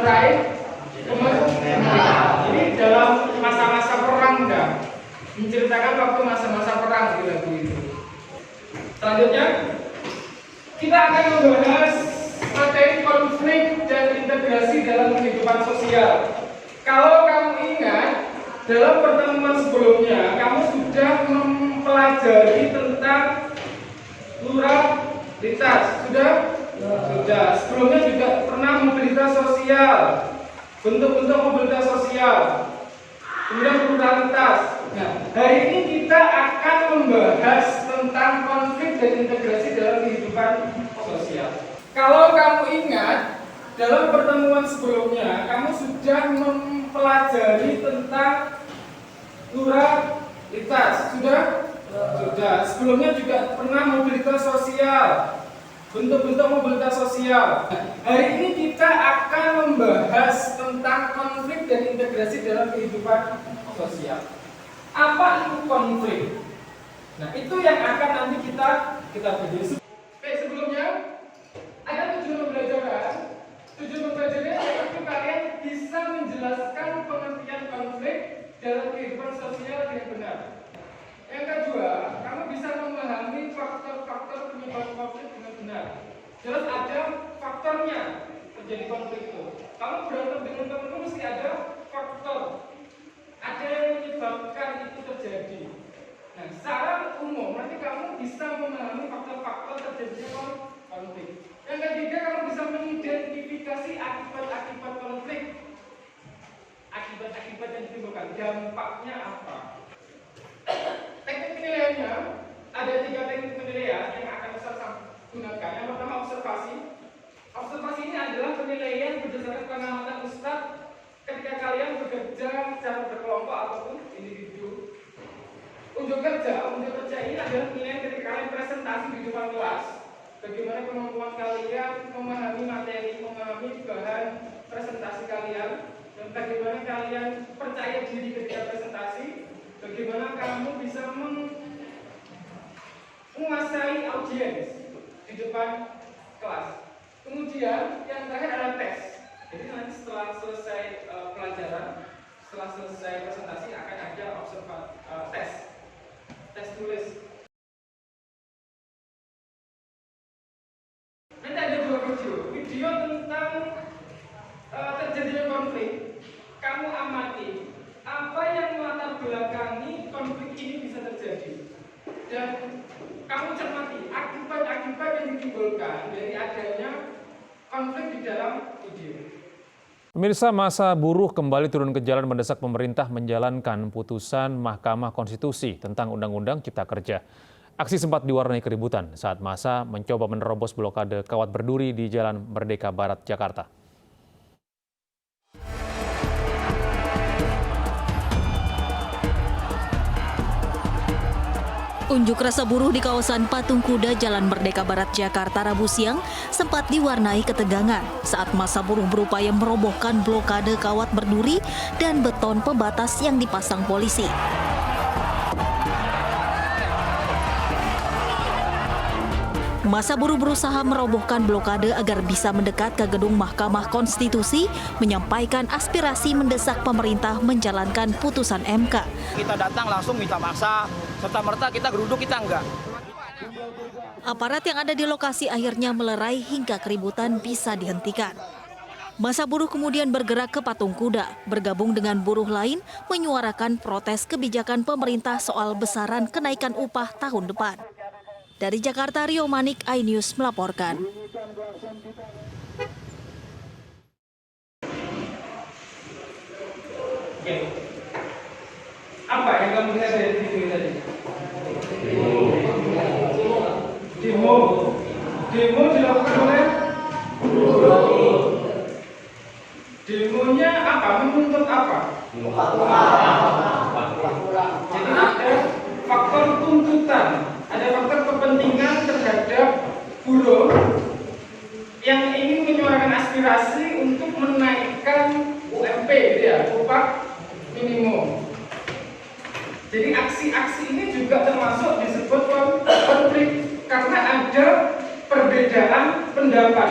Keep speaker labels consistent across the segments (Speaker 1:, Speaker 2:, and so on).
Speaker 1: meraih kemerdekaan. Ini dalam masa-masa perang, enggak? Menceritakan waktu masa-masa perang di lagu itu. Selanjutnya kita akan membahas materi konflik dan integrasi dalam kehidupan sosial. Kalau kamu ingat, dalam pertemuan sebelumnya kamu sudah mempelajari tentang pluralitas. Sudah? Sudah. Sebelumnya juga pernah mobilitas sosial, bentuk-bentuk mobilitas sosial, kemudian pluralitas. Nah, hari ini kita akan membahas tentang konflik dan integrasi dalam kehidupan sosial. Kalau kamu ingat, dalam pertemuan sebelumnya kamu sudah mempelajari tentang pluralitas. Sudah? Sudah. Sebelumnya juga pernah mobilitas sosial, bentuk-bentuk mobilitas sosial. Hari ini kita akan membahas tentang konflik dan integrasi dalam kehidupan sosial. Apa itu konflik? Nah, itu yang akan nanti kita bahas. Oke, sebelumnya ada tujuan pembelajaran. Tujuan pembelajarannya yaitu kalian bisa menjelaskan pengertian konflik dalam kehidupan sosial dengan benar. Yang kedua, kamu bisa memahami faktor-faktor penyebab konflik dengan benar. Jelas ada faktornya terjadi konflik itu. Kalau berantem dengan teman mesti ada faktor. Ada yang menyebabkan itu terjadi. Nah, secara umum nanti kamu bisa memahami faktor-faktor terjadinya konflik. Yang ketiga, kamu bisa mengidentifikasi akibat-akibat konflik. Akibat-akibat yang ditimbulkan, dampaknya apa? Teknik penilaiannya ada 3 teknik penilaian yang akan saya gunakan. Yang pertama, observasi. Observasi ini adalah penilaian berdasarkan pengamatan Ustadz ketika kalian bekerja secara berkelompok ataupun individu. Unjuk kerja ini adalah penilaian ketika kalian presentasi di depan kelas. Bagaimana kemampuan kalian memahami materi, memahami bahan presentasi kalian, dan bagaimana kalian percaya diri ketika presentasi. Bagaimana kamu bisa menguasai audiens di depan kelas. Kemudian yang terakhir adalah tes. Jadi nanti setelah selesai pelajaran, setelah selesai presentasi akan ada tes tulis. Nanti ada 2 video tentang terjadinya konflik. Kamu amati apa yang melatar belakangi konflik ini bisa terjadi, dan kamu cermati akibat-akibat yang ditimbulkan dari adanya konflik di dalam video.
Speaker 2: Pemirsa, masa buruh kembali turun ke jalan mendesak pemerintah menjalankan putusan Mahkamah Konstitusi tentang Undang-Undang Cipta Kerja. Aksi sempat diwarnai keributan saat massa mencoba menerobos blokade Kawat Berduri di Jalan Merdeka Barat, Jakarta.
Speaker 3: Unjuk rasa buruh di kawasan Patung Kuda Jalan Merdeka Barat, Jakarta Rabu siang sempat diwarnai ketegangan saat massa buruh berupaya merobohkan blokade Kawat Berduri dan beton pembatas yang dipasang polisi. Massa buruh berusaha merobohkan blokade agar bisa mendekat ke gedung Mahkamah Konstitusi, menyampaikan aspirasi mendesak pemerintah menjalankan putusan MK.
Speaker 4: Kita datang langsung minta massa, serta-merta kita geruduk, kita enggak.
Speaker 3: Aparat yang ada di lokasi akhirnya melerai hingga keributan bisa dihentikan. Massa buruh kemudian bergerak ke Patung Kuda, bergabung dengan buruh lain menyuarakan protes kebijakan pemerintah soal besaran kenaikan upah tahun depan. Dari Jakarta, Rio Manik, iNews melaporkan.
Speaker 1: Oke. Apa yang kamu lihat dari video ini tadi? Demo dilakukan oleh buruh. Demonya apa? Menuntut apa? Jadi ada faktor tuntutan, ada faktor kepentingan terhadap buruh yang ingin menyuarakan aspirasi untuk menaikkan UMP, gitu ya, upah minimum. Jadi aksi-aksi ini juga termasuk disebut konflik karena ada perbedaan pendapat,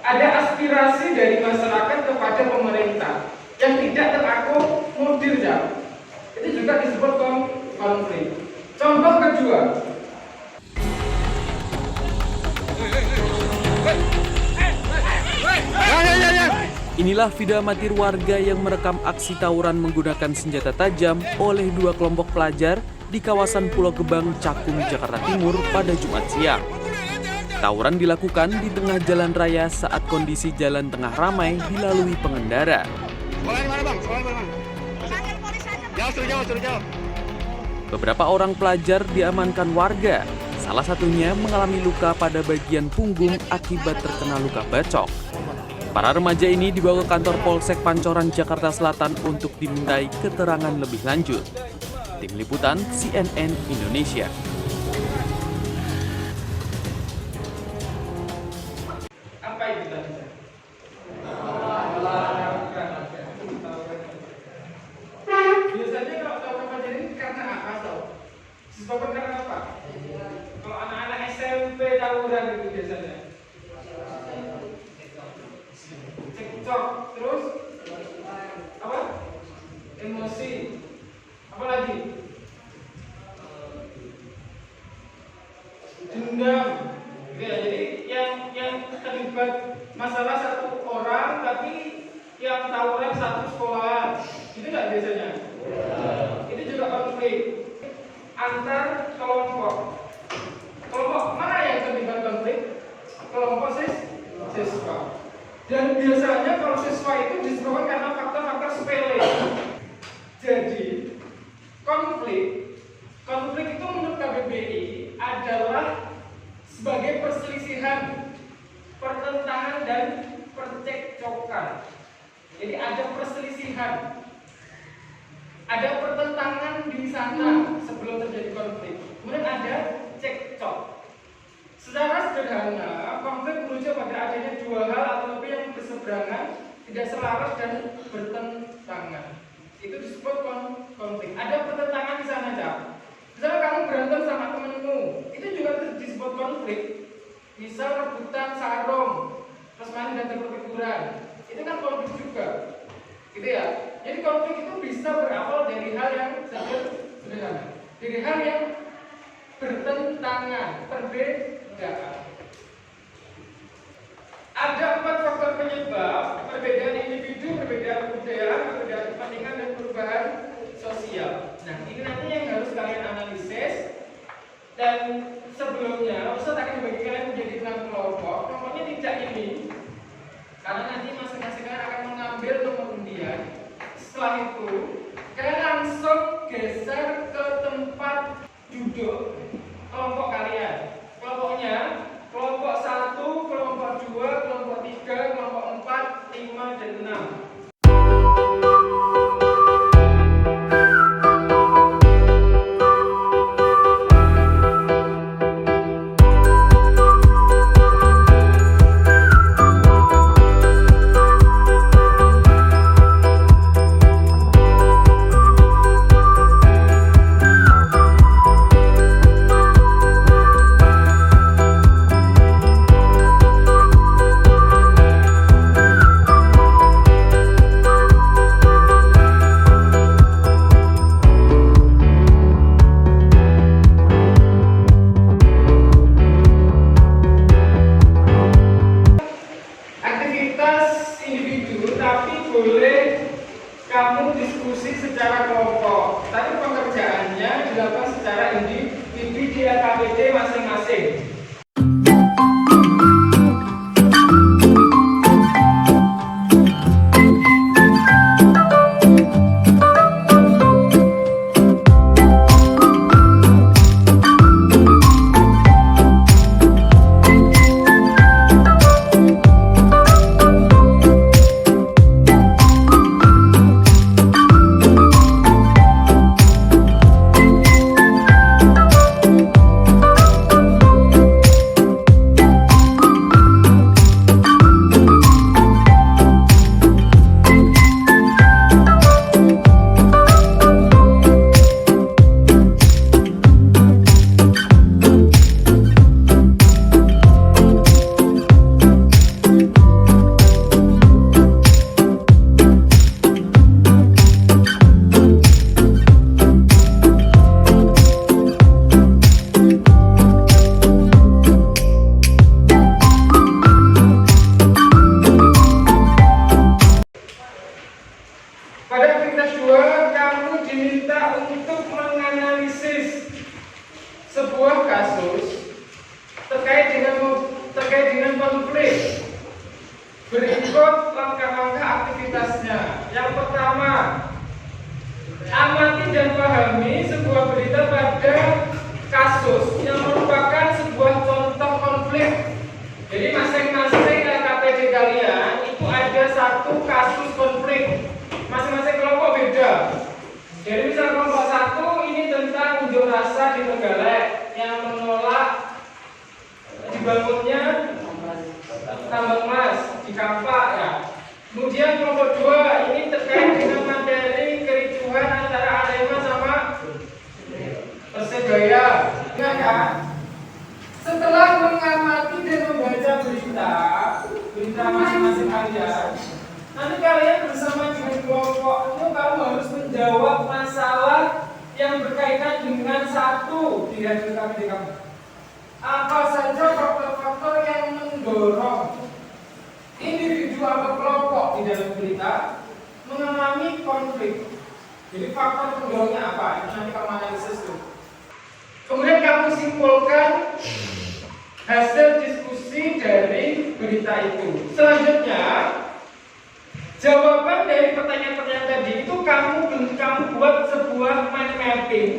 Speaker 1: ada aspirasi dari masyarakat kepada
Speaker 5: Inilah video amatir warga yang merekam aksi tawuran menggunakan senjata tajam oleh dua kelompok pelajar di kawasan Pulau Gebang, Cakung, Jakarta Timur pada Jumat siang. Tawuran dilakukan di tengah jalan raya saat kondisi jalan tengah ramai dilalui pengendara. Beberapa orang pelajar diamankan warga, salah satunya mengalami luka pada bagian punggung akibat terkena luka bacok. Para remaja ini dibawa ke kantor Polsek Pancoran, Jakarta Selatan untuk dimintai keterangan lebih lanjut. Tim Liputan CNN Indonesia.
Speaker 1: Apa itu tadi? Biasanya kalau tawuran pelajar ini karena apa tau? Disebabkan karena apa? Kalau anak-anak SMP tawuran itu biasanya cekcok, terus apa? Emosi, apa lagi? Dendam. Ya, jadi yang terlibat masalah satu orang tapi yang tawuran satu sekolah, itu nggak biasanya? Itu juga konflik antar kelompok. Kelompok mana yang terlibat konflik? Kelompok siswa. Dan biasanya kalau siswa itu disebabkan karena faktor-faktor sepele. Jadi konflik itu menurut KBBI adalah sebagai perselisihan, pertentangan dan percekcokan. Jadi ada perselisihan, ada pertentangan di sana sebelum terjadi konflik. Kemudian ada cekcok. Secara sederhana, konflik merujuk pada adanya dua hal atau lebih yang berseberangan, tidak selaras dan bertentangan. Itu disebut konflik. Ada pertentangan di sana, Cak. Misalnya kamu berantem sama temenmu, itu juga disebut konflik. Misal rebutan sarung, terus main dan terpekuran, itu kan konflik juga, gitu ya. Jadi konflik itu bisa berawal dari hal yang sederhana, dari hal yang bertentangan, perbedaan. Ada 4 faktor penyebab: perbedaan individu, perbedaan kebudayaan, perbedaan kepentingan, dan perubahan sosial. Nah, ini nanti yang harus kalian analisis. Dan sebelumnya, Ustaz akan membagi kalian menjadi 6 kelompok. Kelompoknya tidak ini, karena nanti masing-masing akan mengambil nomor undian. Setelah itu, kalian langsung geser ke tempat duduk kelompok kalian. Kelompoknya kelompok 1, kelompok 2, kelompok 3, kelompok 4, 5, dan 6. Kamu diskusi secara kelompok, tapi pengerjaannya dilakukan secara individu di KPD masing-masing. massa di Trenggalek yang menolak dibangunnya tambang emas di Kampak ya. Kemudian kelompok 2 ini terkait dengan materi kericuhan antara Arema sama Persebaya. Ingat kan? Setelah mengamati dan membaca berita masing-masing kalian, nanti kalian bersama dengan kelompokmu kamu harus menjawab masalah yang berkaitan dengan satu di kamu. Apa saja faktor-faktor yang mendorong individu atau kelompok di dalam berita mengalami konflik. Jadi faktor pendorongnya apa? Itu nanti kamu analisis tuh. Kemudian kamu simpulkan hasil diskusi dari berita itu. Selanjutnya, jawaban dari pertanyaan-pertanyaan tadi itu kamu buat sebuah mind mapping.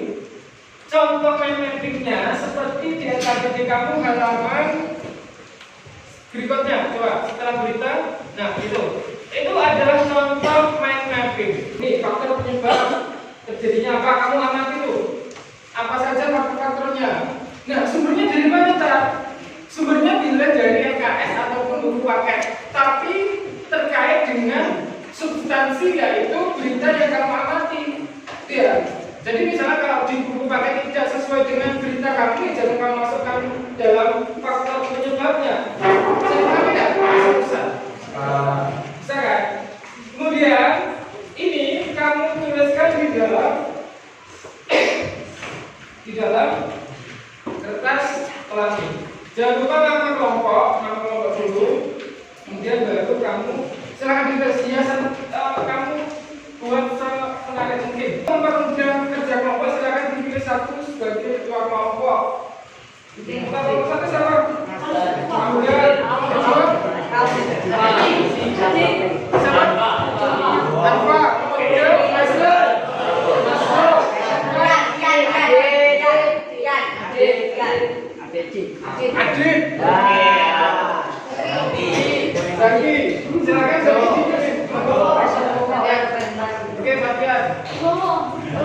Speaker 1: Contoh mind mappingnya seperti di SKPD kamu halaman berikutnya. Coba setelah berita, nah itu adalah contoh mind mapping. Nih faktor penyebab terjadinya apa? Kamu amati itu. Apa saja faktor-faktornya? Nah sumbernya dari mana tak? Sumbernya bila dari LKS ataupun buku paket, tapi terkait dengan substansi yaitu berita yang kamu amati. Ya. Jadi misalnya kalau di buku paket tidak sesuai dengan berita kamu, jangan kamu masukkan dalam faktor penyebabnya. Jadi kamu tidak bisa. Bisa kan? Kemudian ini kamu tuliskan di dalam kertas pelangi. Jangan lupa nama kelompok dulu. Kemudian baru kamu silakan dihias, kamu buat semenarik mungkin. Mempermudah kerja kelompok, silakan dipilih satu sebagai ketua kelompok. Kita kelompok satu siapa? Kemudian Tanpa kemudian Adit. Zaki, silakan Zaki. Oke, Fabian.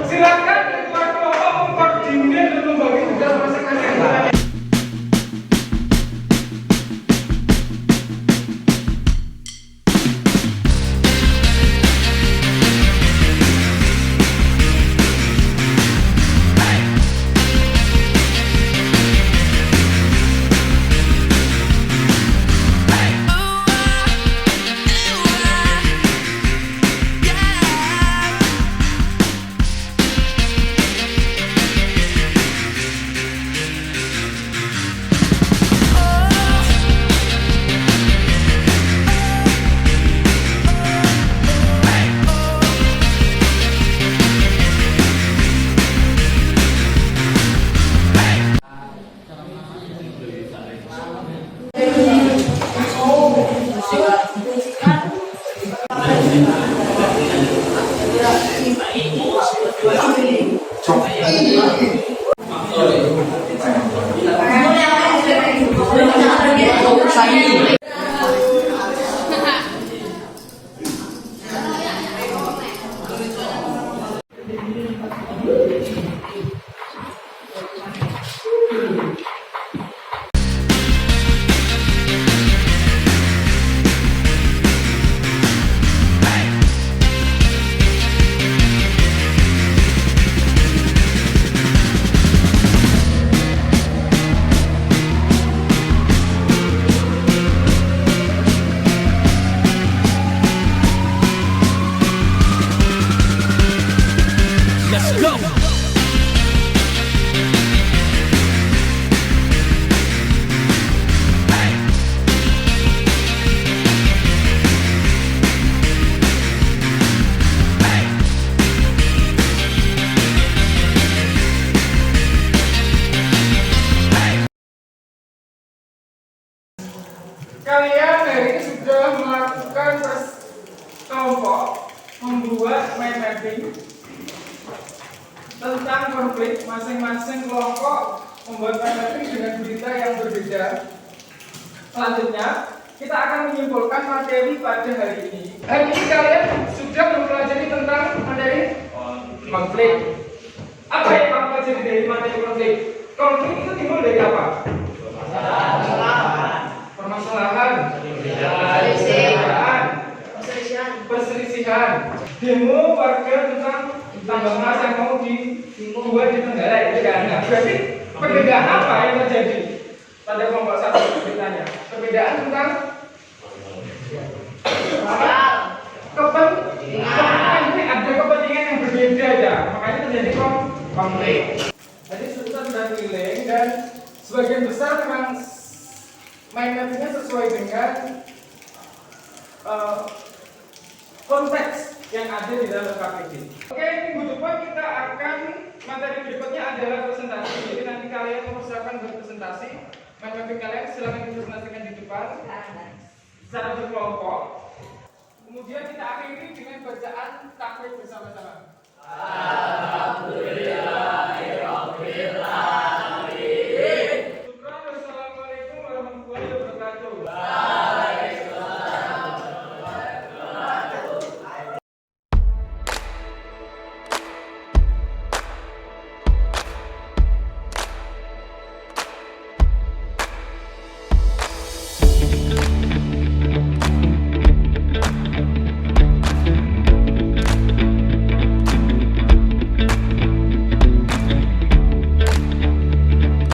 Speaker 1: Silakan ketua kelompok mengkoordinir dan membagi tugas masing-masing. Kalian hari ini sudah melakukan kelompok membuat mind mapping tentang konflik. Masing-masing kelompok membuat mind mapping dengan berita yang berbeda. Selanjutnya kita akan menyimpulkan materi pada hari ini. Hari ini kalian sudah mempelajari tentang materi konflik. Apa yang kamu pelajari mempelajari dari materi konflik. Konflik itu timbul dari apa? Permasalahan, perselisihan, demo warga tentang tambang emas yang mau dibuat di Tenggalek, itu kan? Nah, berarti perbedaan apa yang terjadi pada kelompok satu? Ceritanya perbedaan tentang kepentingan. Ini ada kepentingan yang berbeda ya, makanya terjadi konflik. Jadi susah dan feeling, dan sebagian besar memang mind mappingnya sesuai dengan konteks yang ada di dalam KPD. Oke, minggu depan kita akan materi berikutnya adalah presentasi. Jadi nanti kalian mempersiapkan berpresentasi. Mind mapping kalian silakan dipresentasikan di depan secara berkelompok. Kemudian kita akhiri dengan bacaan takwid bersama-sama.